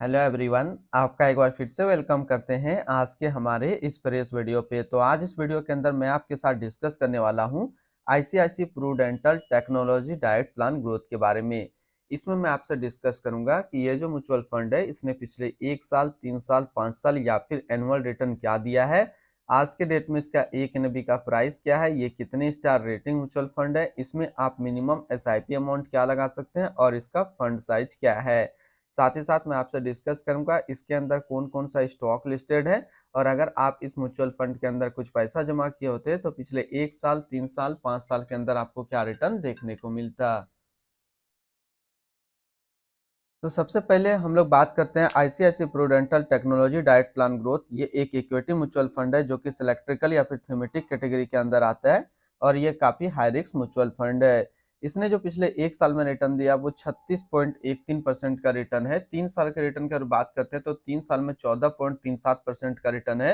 Hello everyone, आपका एक बार फिर से वेलकम करते हैं आज के हमारे इस फ्रेश वीडियो पे। तो आज इस वीडियो के अंदर मैं आपके साथ डिस्कस करने वाला हूं ICICI Prudential technology direct plan growth के बारे में। इसमें मैं आपसे डिस्कस करूंगा कि ये जो म्यूचुअल फंड है इसने पिछले 1 साल, 3 साल, 5 साल या फिर एनुअल रिटर्न क्या दिया है। आज के डेट में इसका एक एनबी का प्राइस क्या है, ये कितने स्टार रेटिंग म्यूचुअल फंड है, इसमें आप मिनिमम एसआईपी अमाउंट क्या लगा सकते हैं और इसका फंड साइज क्या है। साथ ही साथ मैं आपसे डिस्कस करूंगा इसके अंदर कौन कौन सा स्टॉक लिस्टेड है, और अगर आप इस म्यूचुअल फंड के अंदर कुछ पैसा जमा किए होते तो पिछले 1 साल, 3 साल, 5 साल के अंदर आपको क्या रिटर्न देखने को मिलता। तो सबसे पहले हम लोग बात करते हैं ICICI Prudential technology direct plan growth. ये एक इक्विटी म्यूचुअल फंड है जो कि सिलेक्ट्रिकल या फिर थीमेटिक कैटेगरी के अंदर आता है, और ये काफी हाई रिस्क म्यूचुअल फंड है। इसने जो पिछले 1 साल में रिटर्न दिया वो 36.13% का रिटर्न है। 3 साल के रिटर्न की अगर बात करते हैं तो 3 साल में 14.37% का रिटर्न है।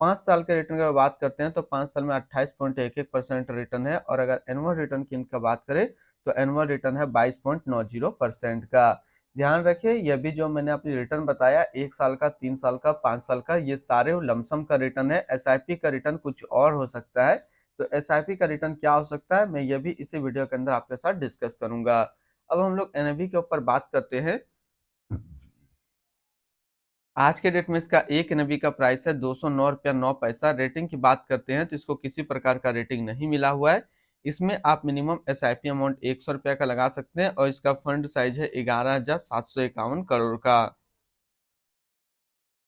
5 साल के रिटर्न की अगर बात करते हैं तो 5 साल में 28.11% रिटर्न है, और अगर एनुअल रिटर्न की इनका बात करें तो एनुअल रिटर्न है 22.90% का। ध्यान रखिए, यह भी जो मैंने अपनी रिटर्न बताया 1 साल का, 3 साल का, 5 साल का, ये सारे लमसम का रिटर्न है। एसआईपी का रिटर्न कुछ और हो सकता है। तो एसआईपी का रिटर्न क्या हो सकता है, मैं ये भी इसी वीडियो के अंदर आपके साथ डिस्कस करूंगा। अब हम लोग एनएबी के ऊपर बात करते हैं। आज के डेट में इसका एक एनबी का प्राइस है 209 रुपया 9 पैसा। रेटिंग की बात करते हैं तो इसको किसी प्रकार का रेटिंग नहीं मिला हुआ है। इसमें आप मिनिमम एसआईपी अमाउंट 100 रुपया का लगा सकते हैं, और इसका फंड साइज है 11,751 करोड़ का।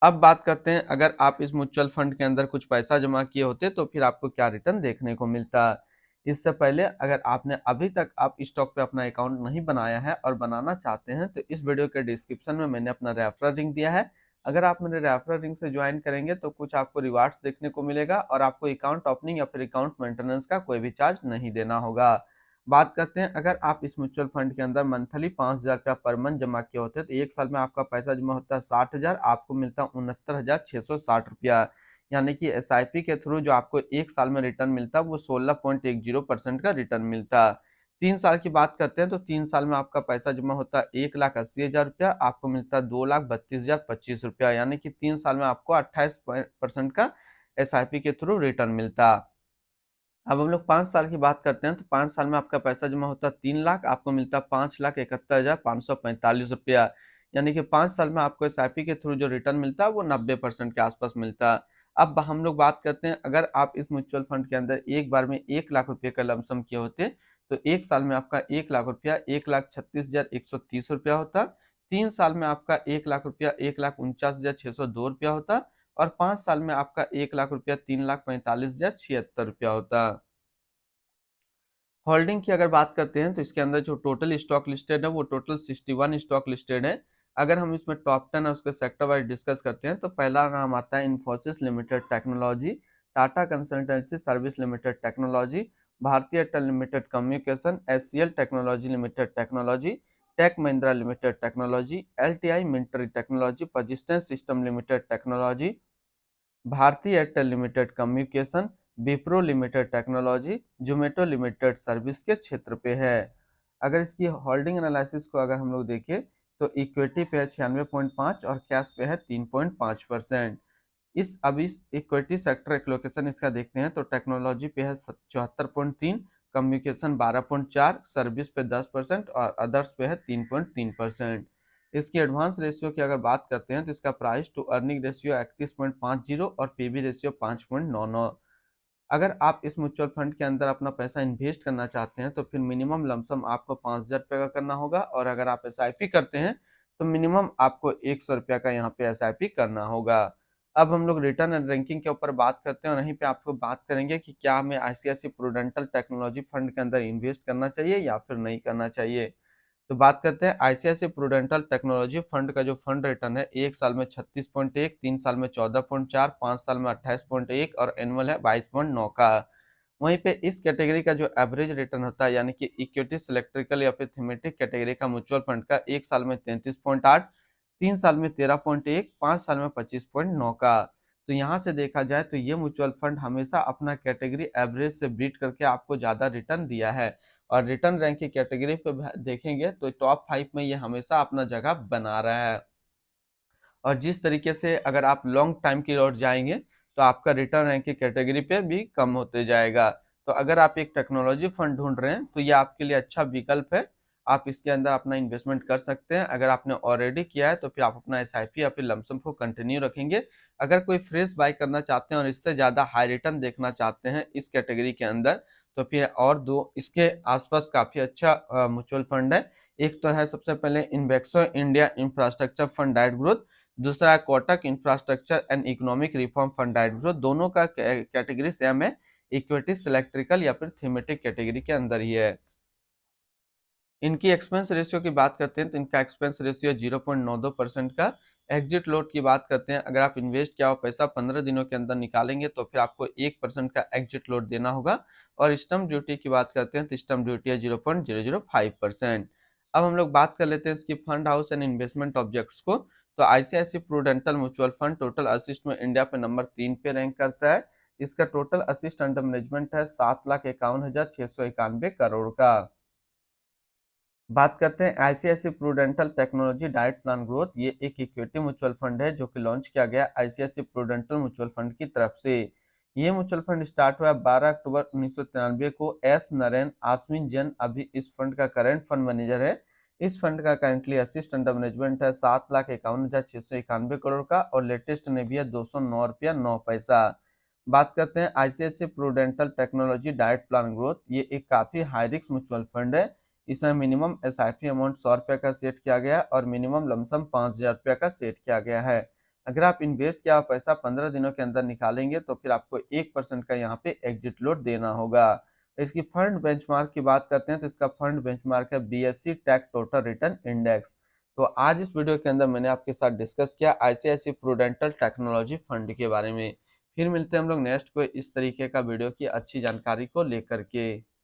अब बात करते हैं, अगर आप इस म्यूचुअल फंड के अंदर कुछ पैसा जमा किए होते तो फिर आपको क्या रिटर्न देखने को मिलता। इससे पहले अगर आपने अभी तक आप स्टॉक पे अपना अकाउंट नहीं बनाया है और बनाना चाहते हैं तो इस वीडियो के डिस्क्रिप्शन में मैंने अपना रेफरल लिंक दिया है। अगर आप मेरे रेफरल लिंक से ज्वाइन करेंगे तो कुछ आपको रिवार्ड्स देखने को मिलेगा, और आपको अकाउंट ओपनिंग या फिर अकाउंट मेंटेनेंस का कोई भी चार्ज नहीं देना होगा। बात करते हैं, अगर आप इस म्यूचुअल फंड के अंदर मंथली 5,000 रुपया पर मंथ जमा किए होते हैं तो 1 साल में आपका पैसा जमा होता है 60,000, आपको मिलता है 69,660 रुपया। यानी कि एसआईपी के थ्रू जो आपको 1 साल में रिटर्न मिलता है वो 16.10% का रिटर्न मिलता है। 3 साल की बात करते हैं तो 3 साल में आपका पैसा जमा होता है 1,80,000 रुपया, आपको मिलता है 2,32,025 रुपया। यानी कि 3 साल में आपको 28% का एसआईपी के थ्रू रिटर्न मिलता। अब हम लोग 5 साल की बात करते हैं तो 5 साल में आपका पैसा जमा होता है 3 लाख, आपको मिलता है 5,71,545 रुपया। यानी कि 5 साल में आपको एसआईपी के थ्रू जो रिटर्न मिलता है वो 90% के आसपास मिलता है। अब हम लोग बात करते हैं, अगर आप इस म्यूचुअल फंड के अंदर एक बार में 1 लाख रुपये का लमसम किए होते तो 1 साल में आपका 1 लाख रुपया 1,36,130 रुपया होता। 3 साल में आपका 1 लाख रुपया 1,49,602 रुपया होता, और 5 साल में आपका 1 लाख रुपया 3,45,076 रुपया होता। होल्डिंग की अगर बात करते हैं तो इसके अंदर जो टोटल स्टॉक लिस्टेड है वो टोटल 61 स्टॉक लिस्टेड है। अगर हम इसमें टॉप 10 है उसके सेक्टर वाइज डिस्कस करते हैं तो पहला नाम आता है Infosys limited technology, Tata consultancy service limited technology, Bharti Airtel limited communication, HCL technology limited technology, tech Mahindra limited technology, LTI military technology, persistence system limited technology, Bharti Airtel limited communication, Wipro limited technology, Zomato limited service के क्षेत्र पे है। अगर इसकी होल्डिंग एनालिसिस को अगर हम लोग देखें तो इक्विटी पे है 96.5 और कैश पे है 3.5%। इस इक्विटी सेक्टर एलोकेशन इसका देखते हैं तो टेक्नोलॉजी पे है 74.3, कम्युनिकेशन 12.4, सर्विस पे 10% और अदर्स पे है 3.3%। इसकी एडवांस रेशियो की अगर बात करते हैं तो इसका प्राइस टू अर्निंग रेशियो 31.50 और पीबी रेशियो 5.99। अगर आप इस म्यूचुअल फंड के अंदर अपना पैसा इन्वेस्ट करना चाहते हैं तो फिर मिनिमम लमसम आपको 5,000 रुपये का करना होगा, और अगर आप एसआईपी करते हैं तो मिनिमम आपको 100 रुपया का यहाँ पे एसआईपी करना होगा। अब हम लोग रिटर्न एंड रैंकिंग के ऊपर बात करते हैं, और यहीं पे आपको बात करेंगे कि क्या हमें आईसीआईसी प्रूडेंटल टेक्नोलॉजी फंड के अंदर इन्वेस्ट करना चाहिए या फिर नहीं करना चाहिए। तो बात करते हैं आईसीआईसी प्रूडेंटल टेक्नोलॉजी फंड का जो फंड रिटर्न है 1 साल में 36.1, 3 साल में 14.4, 5 साल में 28.1 और एनुअल है 22.9 का। वहीं पे इस कैटेगरी का जो एवरेज रिटर्न होता है यानी कि इक्विटी सिलेक्ट्रिकल या फिर थीमेटिक कैटेगरी का म्यूचुअल फंड का 1 साल में 33.8, 3 साल में 13.1, 5 साल में 25.9 का। तो यहाँ से देखा जाए तो ये म्यूचुअल फंड हमेशा अपना कैटेगरी एवरेज से बीट करके आपको ज्यादा रिटर्न दिया है, और रिटर्न रैंक की कैटेगरी पे देखेंगे तो टॉप 5 में ये हमेशा अपना जगह बना रहा है। और जिस तरीके से अगर आप लॉन्ग टाइम की ओर जाएंगे तो आपका रिटर्न रैंक की कैटेगरी पे भी कम होते जाएगा। तो अगर आप एक टेक्नोलॉजी फंड ढूंढ रहे हैं तो ये आपके लिए अच्छा विकल्प है। आप इसके अंदर अपना इन्वेस्टमेंट कर सकते हैं। अगर आपने ऑलरेडी किया है तो फिर आप अपना एसआईपी या फिर लमसम को कंटिन्यू रखेंगे। अगर कोई फ्रेश बाय करना चाहते हैं और इससे ज़्यादा हाई रिटर्न देखना चाहते हैं इस कैटेगरी के अंदर, तो फिर और दो इसके आसपास काफ़ी अच्छा म्यूचुअल फंड है। एक तो है सबसे पहले इन्वेक्सो India infrastructure fund direct growth, दूसरा है Kotak infrastructure and economic reform fund direct growth. दोनों का कैटेगरी सेम है, इक्विटी सिलेक्ट्रिकल या फिर थीमेटिक कैटेगरी के अंदर ही है। इनकी एक्सपेंस रेशियो की बात करते हैं तो इनका एक्सपेंस रेशियो 0.92% का। एग्जिट लोड की बात करते हैं, अगर आप इन्वेस्ट किया हुआ पैसा 15 दिनों के अंदर निकालेंगे तो फिर आपको 1% का एग्जिट लोड देना होगा। और स्टम्प ड्यूटी की बात करते हैं तो स्टम्प ड्यूटी है 0.005%। अब हम लोग बात कर लेते हैं इसकी fund house and investment objects को। तो ICICI Prudential mutual fund total assets में इंडिया पे नंबर 3 पे रैंक करता है। इसका टोटल असिस्ट अंडर मैनेजमेंट है 7,51,691 करोड़ का। बात करते हैं आईसीआईसी प्रूडेंटल टेक्नोलॉजी डाइट प्लान ग्रोथ। ये एक इक्विटी म्यूचुअल फंड है जो कि लॉन्च किया गया आईसीआईसी प्रूडेंटल म्यूचुअल फंड की तरफ से। ये म्यूचुअल फंड स्टार्ट हुआ 12 अक्टूबर 1993 को। एस नरेन आश्विन जैन अभी इस फंड का करंट फंड मैनेजर है। इस फंड का करंटली असिस्ट अंडर मैनेजमेंट है 7,51,691 करोड़ का और लेटेस्ट ने भी है 209 रुपया 9 पैसा। बात करते हैं आईसीआईसी प्रूडेंटल टेक्नोलॉजी डाइट प्लान ग्रोथ। ये एक काफी हाई रिस्क म्यूचुअल फंड है। इसमें मिनिमम एसआईपी अमाउंट 100 रुपये का सेट किया गया है और मिनिमम लमसम 5,000 रुपये का सेट किया गया है। अगर आप इन्वेस्ट किया हुआ पैसा 15 दिनों के अंदर निकालेंगे तो फिर आपको 1% का यहाँ पे एग्जिट लोड देना होगा। इसकी फंड बेंचमार्क की बात करते हैं तो इसका फंड बेंचमार्क है BSE tech total return index. तो आज इस वीडियो के अंदर मैंने आपके साथ डिस्कस किया आईसीआईसी प्रूडेंटल टेक्नोलॉजी फंड के बारे में। फिर मिलते हैं हम लोग नेक्स्ट कोई इस तरीके का वीडियो की अच्छी जानकारी को लेकर के।